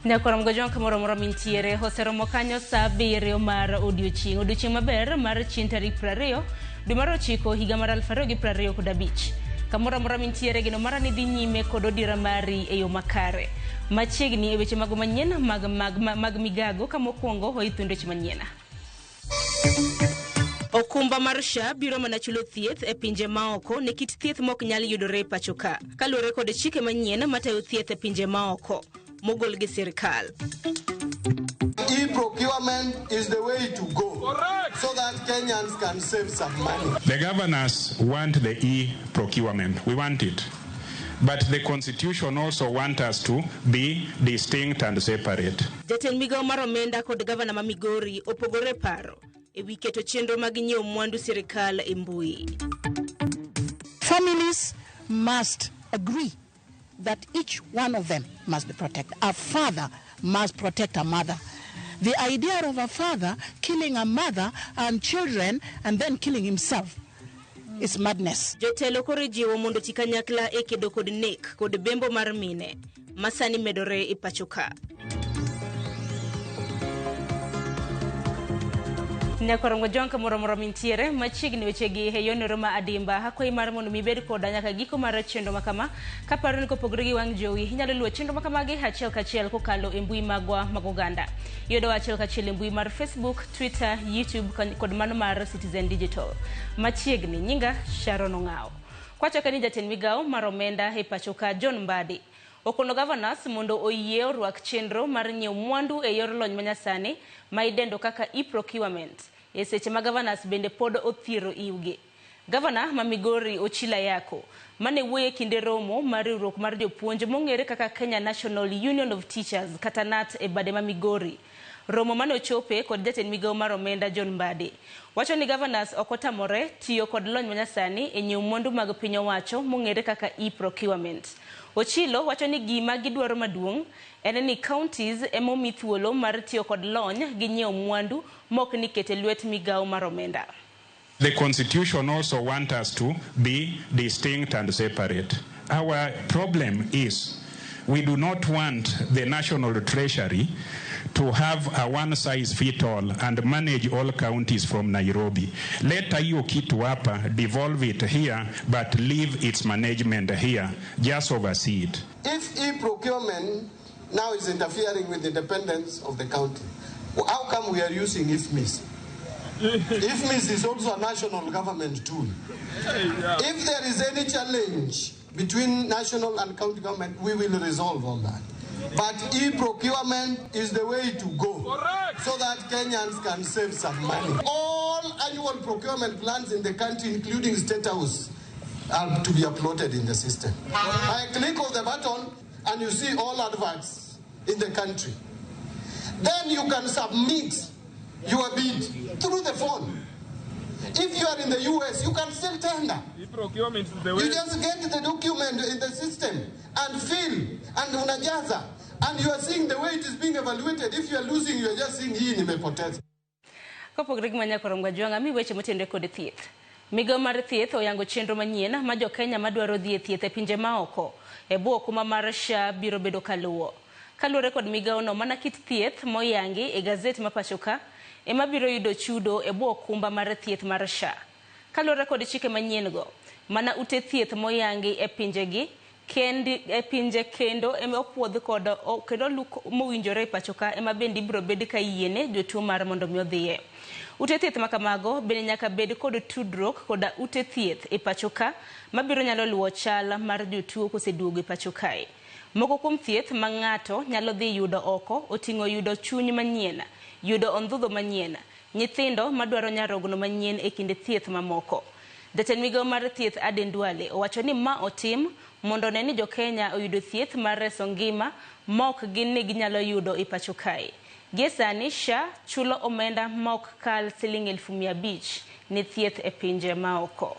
Nyakoram gojon kamoro moro mintiere hoseromo kanyo sa 7 mar odiochieng maber mar chieng' tarik 20 dwe mar 9 higa mar 2025 kamoro moro mintiere gino mara ni dhi nyime kod odira mari e yo makare machiegni e weche mago manyien mag migago kamokwongo hoithundo weche manyien. Okumba mar SHA biro mana chulo thieth e pinje maoko ne kit thieth mok nyal yudore pacho ka kaluwore kod chike manyien matayo thieth e pinje maoko mogol gi sirkal. E-procurement is the way to go. Correct. So that Kenyans can save some money. The governors want the e-procurement. We want it. But the constitution also wants us to be distinct and separate. Jatend migao mar omenda kod gavana ma Migori opogore paro e wi keto chenro mag nyiewo mwandu sirkal e mbui. Families must agree that each one of them must be protected. A father must protect a mother. The idea of a father killing a mother and children and then killing himself is madness. Jotelo korejiwo mondo tikanyakla e kedo kod nek kod bembo mar mine masani medore e pachoka. Nyakorongo jonka moro mintiere machiegni wechegi e yone Roma Adimba hakoi mar mondo mibed koda nyaka giko mar chendo makama kaparo ni kopogore gi wang jowi inyalo luwo chendo makama gi achiel kachiel kokalo e mbui magwa mag oganda yodo achiel kachiel e mbui mar Facebook, Twitter, YouTube kod mano mar Citizen Digital machiegni nyinga Sharon Ongao kwacho kani jatend migao mar omenda e pachoka John Mbadi okono governors mondo oyie orwak chenro mar nyiewo mwandu e yor lony manyasani ma idendo kaka e-procurement e seche ma governors bende pod othiero iuge. Governor ma Migori Ochila Yako mane wuoye kinde romo mar riwruok mar jopuonj mong'ere kaka Kenya National Union of Teachers kata NAT e bade ma Migori. Romo mane ochope kod jatend migao mar omenda John Mbadi wacho ni governors okotamore tiyo kod lony manyasani e nyiewo mwandu mag piny owacho mong'ere kaka e-procurement. Ochilo wacho ni gima gidwaro maduong' en ni counties emomi thuolo mar tiyo kod lony gi nyiewo mwandu mok ni kete lwet migao mar omenda. The constitution also wants us to be distinct and separate. Our problem is we do not want the national treasury to have a one-size-fits-all and manage all counties from Nairobi. Let hiyo kitu hapa, devolve it here, but leave its management here. Just oversee it. If e-procurement now is interfering with the independence of the county, how come we are using IFMIS? IFMIS is also a national government tool. If there is any challenge between national and county government, we will resolve all that. But e-procurement is the way to go. Correct. So that Kenyans can save some money. All annual procurement plans in the country, including State House, are to be uploaded in the system. I click on the button and you see all adverts in the country. Then you can submit your bid through the phone. If you are in the US, you can still tender. E-procurement is the way. You just get the document in the system and fill and unajaza. And you are seeing the way it is being evaluated. If you are losing, you are just seeing hii nimepoteza. Kopogore gi manyakorongo jwanga mi weche motende kod thieth. Migao mar thieth oyango chenro manyien ma jo Kenya madwaro dhi e thieth e pinje maoko e bwo okuma mar SHA biro bedo kaluwo. Kaluwore kod migao no mana kit thieth moyangi e gazet ma pachoka ema biro yudo chudo e bwo okumba mar thieth mar SHA. Kaluwore kod chike manyien go mana ute thieth moyangi e pinjegi pinje kendo ema opuodh kod kendo luk mowinjore pachoka ema bendi biro bed ka yiene jotuo mar mondo mi odhiye. Ute thieth makamago bende nyaka bed kod tudruok koda ute thieth e pachoka mabiro nyalo luwo chal mar jotuo koseduogo e pachokae. Moko kuom thieth ma ng'ato nyalo dhi yudo oko oting'o yudo chuny manyien, yudo ondhudho manyien, nyithindo madwaro nyarogno manyien e kinde thieth mamoko. Jatend migao mar thieth Aden Duale owacho ni ma otim mondo ne ni jo Kenya oyudo thieth mar reso ngima mok gin ni ginyalo yudo e pachokae. Gie sani SHA chulo omenda mok kal siling 500,000 ni thieth e pinje maoko.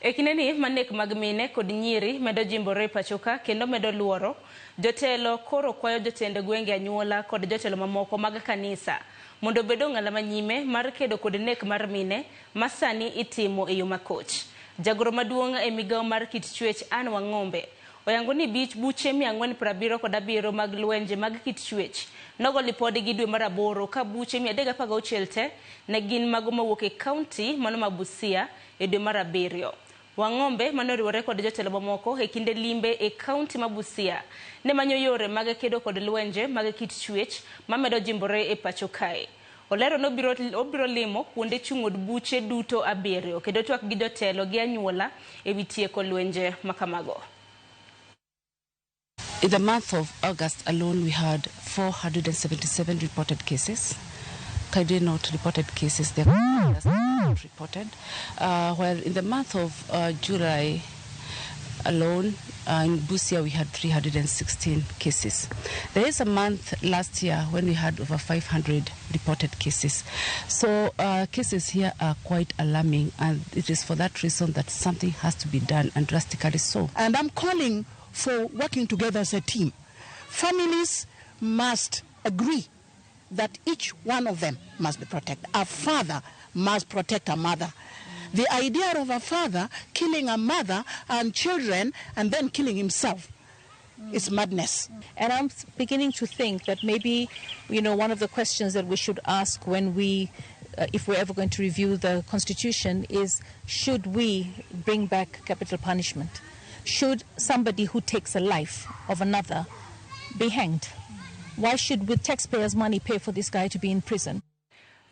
Ekineni manek mag mine kod nyiri medo jimbore pachoka kendo medo luoro. Jotelo koro kwayo jotende gwenge anyuola kod jotelo mamoko mag kanisa mondo bedo ng'ala manyime mar kedo kod nek mar mine masani itimo e yo makoch. Jagoro maduong' e migawo mar kit chwech Anne Wang'ombe oyango ni buche 477 mag lwenje mag kit chwech nogo lipodi gi dwe mar 8 ka buche 316 te ne gin mago mawuok e kaunti mano ma Busia e dwe mar 7. Wang'ombe manoriwore kod jotelo mamoko e kinde limbe e kaunti ma Busia ne manyo yore mag kedo kod lwenje mag kit chwech mamedo jimbore e pacho kae. Olero no obiro limo kuonde chung'od buche duto 7 kendo twak gi jotelo gi anyuola e wi tieko lwenje makamago. In the month of August alone, we had 477 reported cases. Not reported cases, they are not reported. While in the month of July alone, in Busia, we had 316 cases. There is a month last year when we had over 500 reported cases. So cases here are quite alarming, and it is for that reason that something has to be done, and drastically so. And I'm calling for working together as a team. Families must agree that each one of them must be protected. A father must protect a mother. The idea of a father killing a mother and children and then killing himself is madness. And I'm beginning to think that maybe, one of the questions that we should ask when we, if we're ever going to review the Constitution, is should we bring back capital punishment? Should somebody who takes a life of another be hanged? Why should, with taxpayers' money, pay for this guy to be in prison?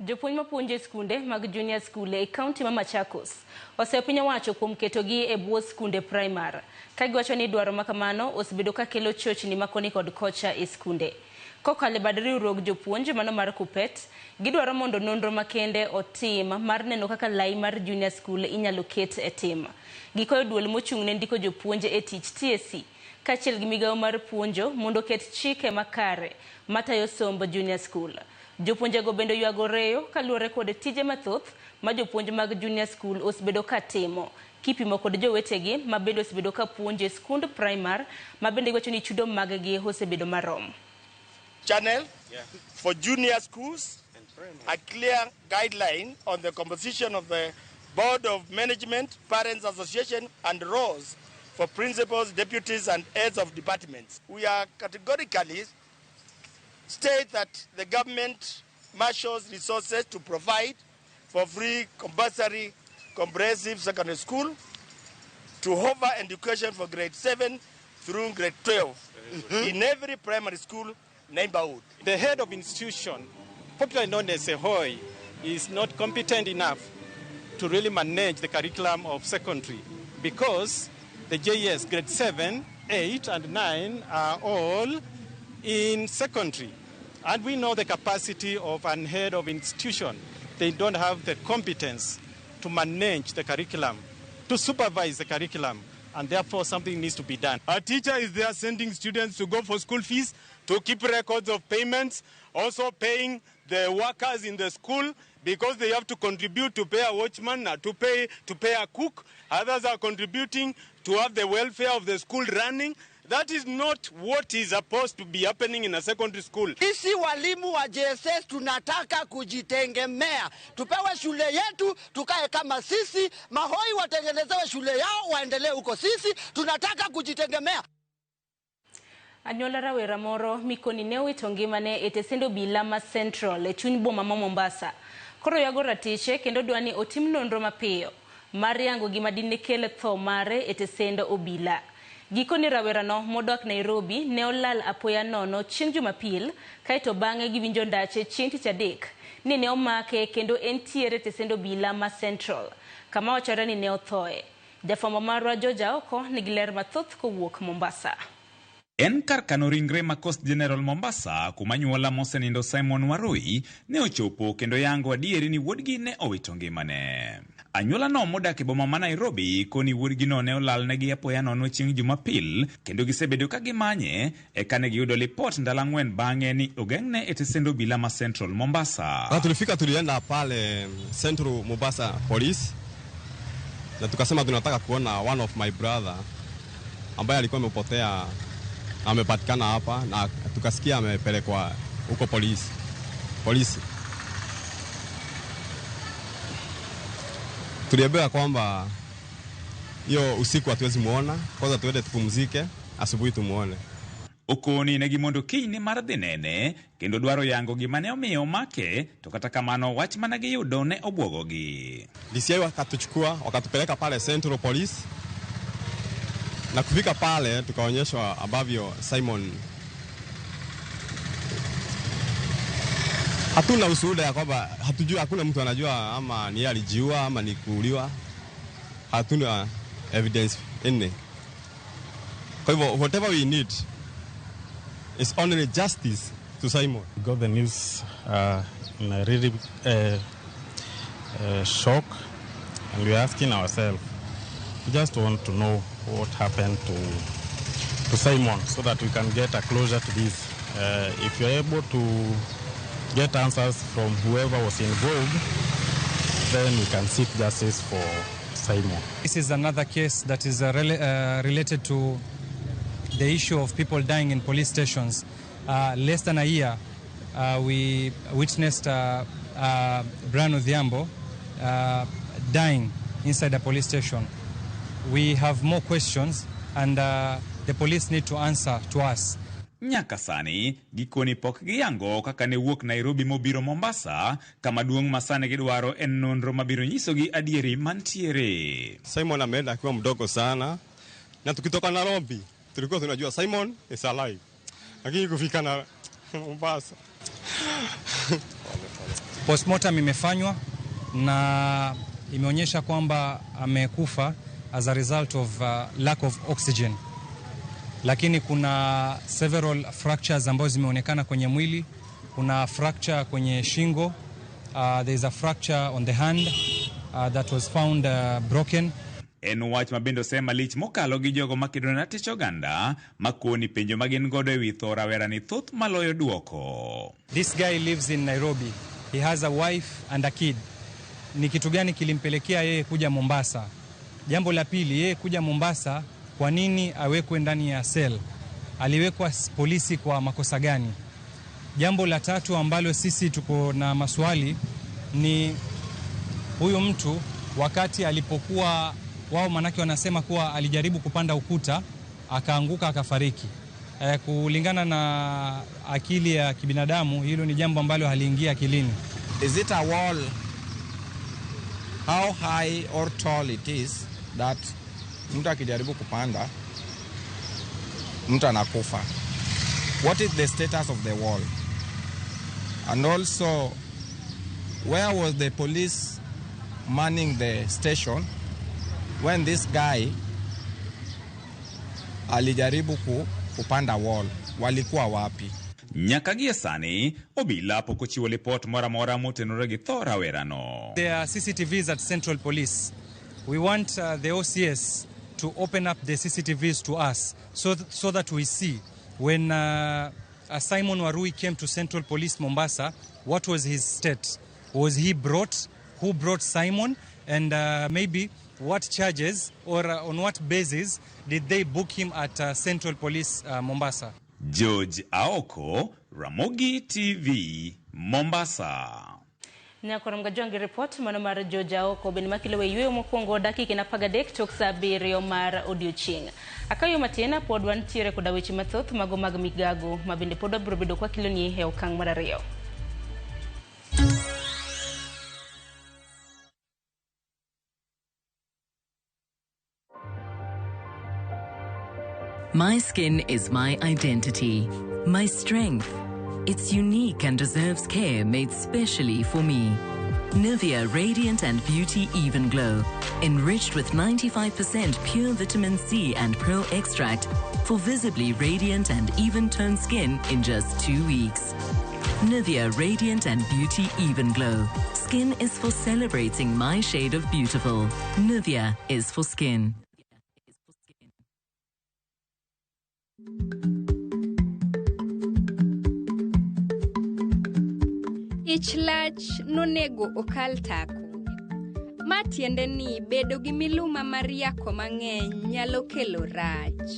Jopuonj mapuonjo skunde mag junior school e kaunti ma Machakos osepinyo wacho kuom ketogi e bwo skunde primary ka giwacho ni dwaro makamano osebedo ka kelo chochni makoni kod kocha e skunde. Kokale bad riwruog jopuonj mano mar Kupet, gidwaro mondo nonro makende otim mar neno kaka lai mar junior school inyalo ket e tim. Gikoyo duol mochung' ne ndiko jopuonj e tich TSC kachiel gi migawo mar puonjo mondo ket chike makare matayo somb junior school. Jopuonjego bende yuago reyo kaluwore kod tije mathoth ma jopuonj mag junior school osebedo ka timo kipimo kod jowetegi ma bende osebedo ka puonjo e skund primary ma bende giwacho ni chudo mag-gi osebedo marom. Channel for junior schools, a clear guideline on the composition of the Board of Management, Parents Association, and roles for principals, deputies, and heads of departments. We are categorically state that the government marshals resources to provide for free compulsory comprehensive secondary school to offer education for grade 7 through grade 12 in every primary school neighborhood. The head of institution, popularly known as a HOI, is not competent enough to really manage the curriculum of secondary because the JS grade 7, 8, and 9 are all in secondary. And we know the capacity of an head of institution. They don't have the competence to manage the curriculum, to supervise the curriculum, and therefore something needs to be done. A teacher is there sending students to go for school fees, to keep records of payments, also paying the workers in the school because they have to contribute to pay a watchman, to pay a cook. Others are contributing to have the welfare of the school running. That is not what is supposed to be happening in a secondary school. Sisi walimu wa JSS tunataka kujitegemea. Tupewe shule yetu, tukae kama sisi. Mahoi watengenezewe shule yao, waendelee huko. Sisi tunataka kujitegemea. Anyola rawera moro mikoni ne owito ngimane e tesendo obila ma Central e chuny boma ma Mombasa. Koro yago ratiche kendo dwani otim nonro mapiyo mar yango gima dine kele tho mare e tesendo obila. Gikoni rawerano modok Nairobi ne olal apoya nono chieng' Jumapil kaeto bang'e giwinjo ndache chieng' Tich Adek ni ne omake kendo entiere tesendo obila ma Central kama wachore ni ne othoe. Jafwambo marwa Joja Oko nigi ler mathoth kowuok Mombasa. En kar kano ringre ma Coast General Mombasa kuma nyuola mosenindo Simon Warui ne ochopo kendo yango adieri ni wuodgi ne owito ngimane. Anyuola no modak e boma ma Nairobi koni wuodgi no ne olalnegi apoya nono chieng' Jumapil kendo gisebedo ka gimanye eka ne giyudo lipot ndalo 4 bang'e ni ogeng'ne e tesendo obila ma Central Mombasa. Tulifika tulienda pale Central Mombasa Police na tukasema tunataka kuona one of my brother ambaye alikuwa amepotea amepatikana hapa, na tukasikia amepelekwa huko polisi. Tuliambiwa kwamba hiyo usiku hatuwezi muona, kwanza tuende tupumzike, asubuhi tumuone. Okoni ne gimondo kiny mar dhi nene kendo dwaro yango gimane omiyo make, to kata kamano wach mana giyudo ne obwogogi. DCI wakatuchukua wakatupeleka pale Central Police, na kufika pale tukaonyeshwa ambavyo Simon, hatuna ushuhuda ya kwamba hatujui, hakuna mtu anajua ama ni alijiua ama ni kuuliwa, hatuna evidence any. Kwa hivyo whatever we need is only justice to Simon. We got the news in a really shock, and we're asking ourselves, we just want to know what happened to Simon so that we can get a closure to this. If you're able to get answers from whoever was involved, then we can seek justice for Simon. This is another case that is related to the issue of people dying in police stations. Less than a year, we witnessed Brian Odhiambo dying inside a police station. We have more questions, and the police need to answer to us. Nyaka sani gikoni pok giyango kaka ne wuok Nairobi mobiro Mombasa, kama duong' masane gidwaro en nonro mabiro nyisogi adieri mantiere. Simon ameenda akiwa mdogo sana, na tukitoka Nairobi tulikuwa tunajua Simon is alive, lakini kufika na Mombasa postmortem imefanywa na imeonyesha kwamba amekufa as a result of lack of oxygen, lakini kuna several fractures ambazo zimeonekana kwenye mwili. Kuna fracture kwenye shingo, there is a fracture on the hand that was found broken. En wach mabendo sema lich mokalo gi jogo makedo na tich oganda makoni penjo magen godo ewi tho rawera ni thuth maloyo duoko. This guy lives in Nairobi. He has a wife and a kid. Ni kitu gani kilimpelekea yeye kuja Mombasa? Jambo la pili, yeye kuja Mombasa, kwa nini awekwe ndani ya cell? Aliwekwa polisi kwa makosa gani? Jambo la tatu ambalo sisi tuko na maswali ni huyu mtu wakati alipokuwa, wao manake wanasema kuwa alijaribu kupanda ukuta akaanguka akafariki. Kulingana na akili ya kibinadamu, hilo ni jambo ambalo haliingia akilini. Is it a wall? How high or tall it is that mtu akijaribu kupanda mtu anakufa? What is the status of the wall? And also, where was the police manning the station when this guy alijaribu kupanda wall? Walikuwa wapi? Nyaka gie sani obila pok ochiwo report mora motenore gi tho rawerano. There are CCTVs at Central Police. We want the OCS to open up the CCTVs to us so that we see when Simon Warui came to Central Police Mombasa, what was his state? Was he brought? Who brought Simon? And maybe what charges or on what basis did they book him at Central Police Mombasa? George Aoko, Ramogi TV, Mombasa. Nyakoro mgajongi report mano mar George Aoko ben makilewe yueyo mokwongo dakika na pagadek tok saa 7 mar odiochieng'. Akayo matiena pod wantiere koda weche mathoth mago mag migago mabende pod abiro bedo kwa kiloni e okang' mar 2. My skin is my identity, my strength. It's unique and deserves care made specially for me. Nivea Radiant and Beauty Even Glow, enriched with 95% pure vitamin C and pearl extract for visibly radiant and even-toned skin in just 2 weeks. Nivea Radiant and Beauty Even Glow. Skin is for celebrating my shade of beautiful. Nivea is for skin. Ich lach nonego okal tako. Matiende ni bedo gi miluma mar yako mang'eny nyalo kelo rach.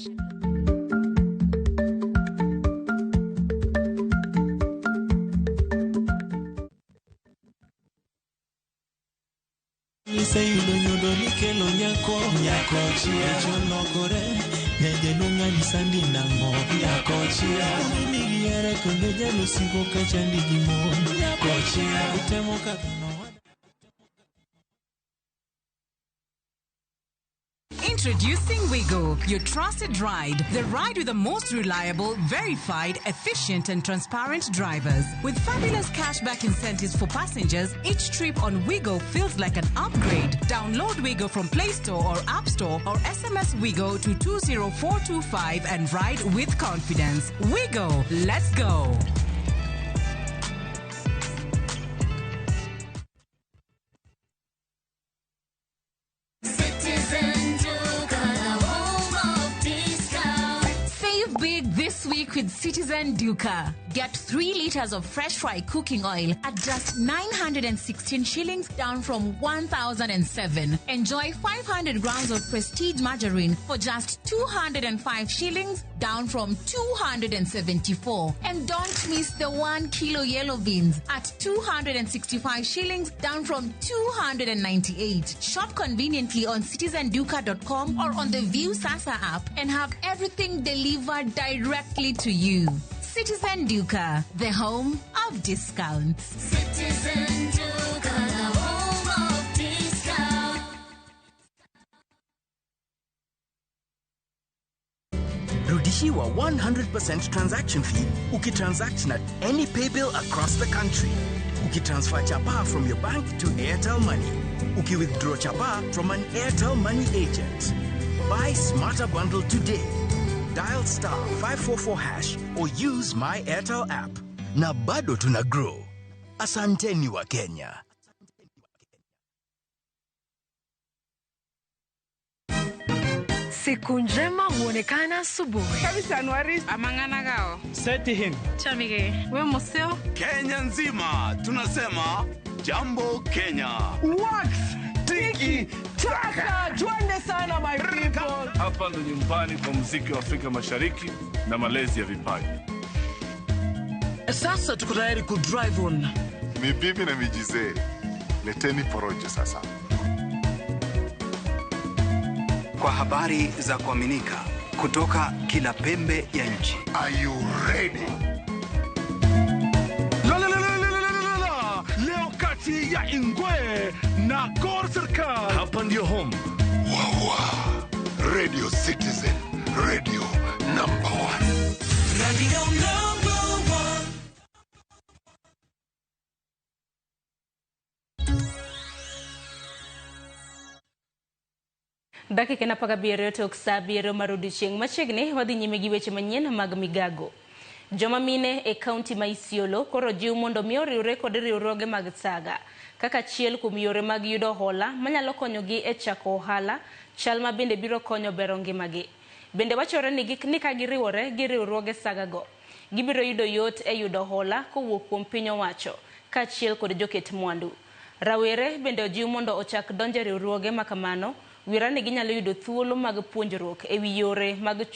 Sayudo nyodo ni kelo nyako chia cholokore nede nung'ani sandi nango nyako chia migi ere kondo jalo siko kachandi gimon nyako chia utemo kakano. Introducing Wigo, your trusted ride. The ride with the most reliable, verified, efficient and transparent drivers. With fabulous cashback incentives for passengers, each trip on Wigo feels like an upgrade. Download Wigo from Play Store or App Store or SMS Wigo to 20425 and ride with confidence. Wigo, let's go. This week with Citizen Duca. Get 3 liters of fresh fry cooking oil at just 916 shillings, down from 1,007. Enjoy 500 grams of prestige margarine for just 205 shillings, down from 274. And don't miss the 1 kilo yellow beans at 265 shillings, down from 298. Shop conveniently on citizenduca.com or on the View Sasa app and have everything delivered directly to you. Citizen Duca, the home of discounts. Citizen Duca, the home of discounts. Rudishiwa 100% transaction fee ukitransact at any pay bill across the country. Ukitransfer chapa from your bank to Airtel Money. Ukiwithdraw chapa from an Airtel Money agent. Buy Smarter Bundle today. Dial *544# or use my Airtel app. Na bado tuna grow. Asanteni wa Kenya. Siku njema huonekana asubuhi. Kabisa Anwari amangana gao. Seti him. Chamige, we museo. Kenya nzima tunasema jambo Kenya. Wax, tiki, taka. Twende sana my people. Hapa ndo nyumbani kwa muziki wa Afrika Mashariki na malezi ya vipaji. Sasa tuko tayari ku drive on. Mibibi na mijize. Leteni porojo sasa. Kwa habari za kuaminika kutoka kila pembe ya nchi. Are you ready? Leo kati ya Ingwe na Gor Serikali. Hapa ndio home. Radio Citizen, radio number 1. Radio number 1. Dakika na paga biero tok sa biero marudi chieng' machiegni wadhi nyime gi weche manyien mag migago. Joma mine e kaunti ma Isiolo koro jiw mondo miyo riwre kod riwruoge mag saga kaka achiel kuom yore mag yudo hola manyalo konyogi e chako ohala, chal ma bende biro konyo bero ngimagi. Bende wachore ni ka giriwore gi riwruoge saga go, gibiro yudo yot e yudo hola kowuok kuom piny owacho ka achiel kod joket mwandu. Rawere bende ojiw mondo ochak donje riwruoge makamano, wira ni ginyalo yudo thuolo mag puonjruok e wi yore mag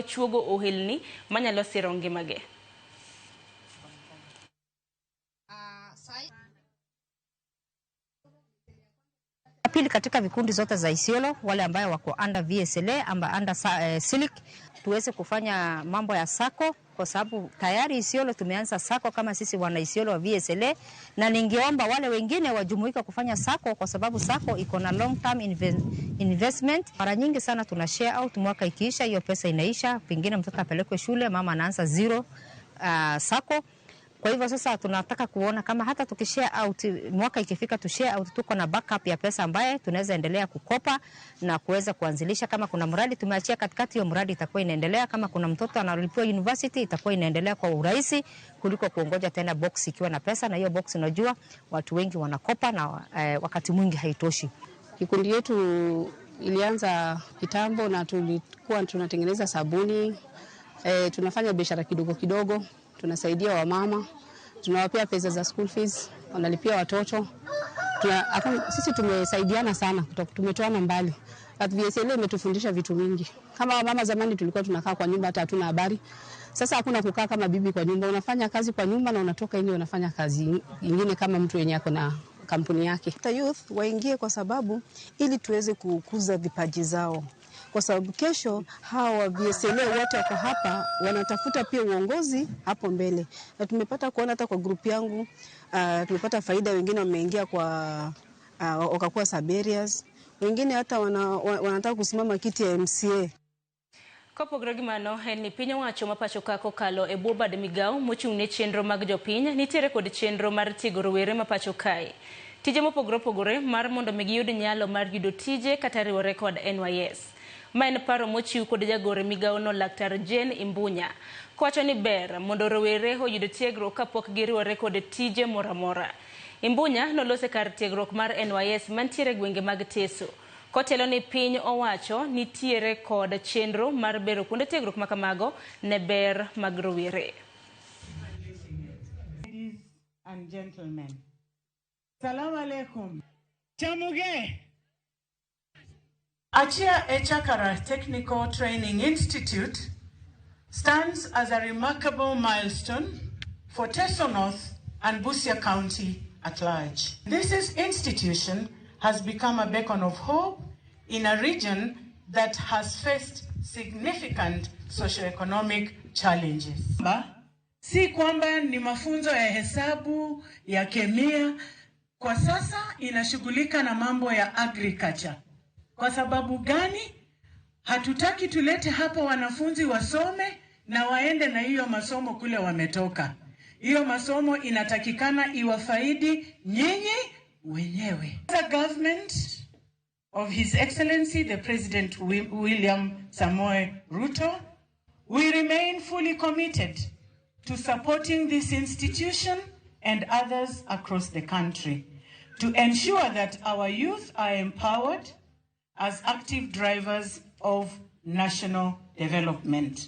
chuogo ohelni manyalo siro ngimagi. Pili, katika vikundi zote za Isiolo, wale ambayo wako under VSLA amba under SILIC, tuweze kufanya mambo ya sako, kwa sababu tayari Isiolo tumeanza sako kama sisi wana Isiolo wa VSLA, na ningeomba wale wengine wajumuika kufanya sako, kwa sababu sako iko na long term investment. Mara nyingi sana tuna share out, mwaka ikiisha hiyo pesa inaisha, pengine mtoto apelekwe shule, mama anaanza zero sako. Kwa hivyo sasa tunataka kuona kama hata tukishare out, mwaka ikifika tushare out, tuko na backup ya pesa ambaye tunaweza endelea kukopa na kuweza kuanzilisha. Kama kuna mradi tumeachia katikati, hiyo mradi itakuwa inaendelea. Kama kuna mtoto analipiwa university, itakuwa inaendelea kwa urahisi kuliko kuongoja tena box ikiwa na pesa, na hiyo box unajua watu wengi wanakopa na wakati mwingi haitoshi. Kikundi yetu ilianza kitambo na tulikuwa tunatengeneza sabuni, tunafanya biashara kidogo kidogo. Tunasaidia wamama, tunawapea pesa za school fees, wanalipia watoto. Sisi tumesaidiana sana, tumetoana mbali. VSLA imetufundisha vitu mingi. Kama mama zamani tulikuwa tunakaa kwa nyumba hata hatuna habari. Sasa hakuna kukaa kama bibi kwa nyumba. Unafanya kazi kwa nyumba na unatoka nje unafanya kazi nyingine kama mtu yenye ako na kampuni yake. Youth waingie kwa sababu ili tuweze kukuza vipaji zao. Kwa sababu kesho hawa VSLA wote wako hapa wanatafuta pia uongozi hapo mbele. Na tumepata kuona hata kwa group yangu tumepata faida, wengine wameingia kwa wakakuwa Saberias. Wengine hata wanataka kusimama kiti ya MCA. Kopo grogimano ni pinyo wacho mapacho kako kalo e buoba de migao mochung'ne chenro mag jopiny nitiere kod chenro mar tiego rowere mapacho kae. Tije mopogore opogore mar mondo giyud nyalo mar yudo tije kata riwore kod NYS. Ma en paro mochiw kod jagore migao no Laktar Jane Imbunya. Kowacho ni ber mondo rowere oyud tiegruok kapok giriwore kod tije moramora. Imbunya nolose kar tiegruok mar NYS mantiere gwenge mag Teso. Kotelo ni piny owacho nitiere kod chenro mar bero kuonde tiegruok makamago ne ber mag rowere. Ladies and gentlemen, Salam alaikum. Chamuge. Achia Echakara Technical Training Institute stands as a remarkable milestone for Teso North and Busia County at large. This institution has become a beacon of hope in a region that has faced significant socioeconomic challenges. Si kwamba ni mafunzo ya hesabu, ya kemia, kwa sasa inashughulika na mambo ya agriculture. Kwa sababu gani? Hatutaki tulete hapa wanafunzi wasome na waende na hiyo masomo kule wametoka. Hiyo masomo inatakikana iwafaidi nyinyi wenyewe. The government of His Excellency the President William Samoei Ruto, we remain fully committed to supporting this institution and others across the country to ensure that our youth are empowered as active drivers of national development.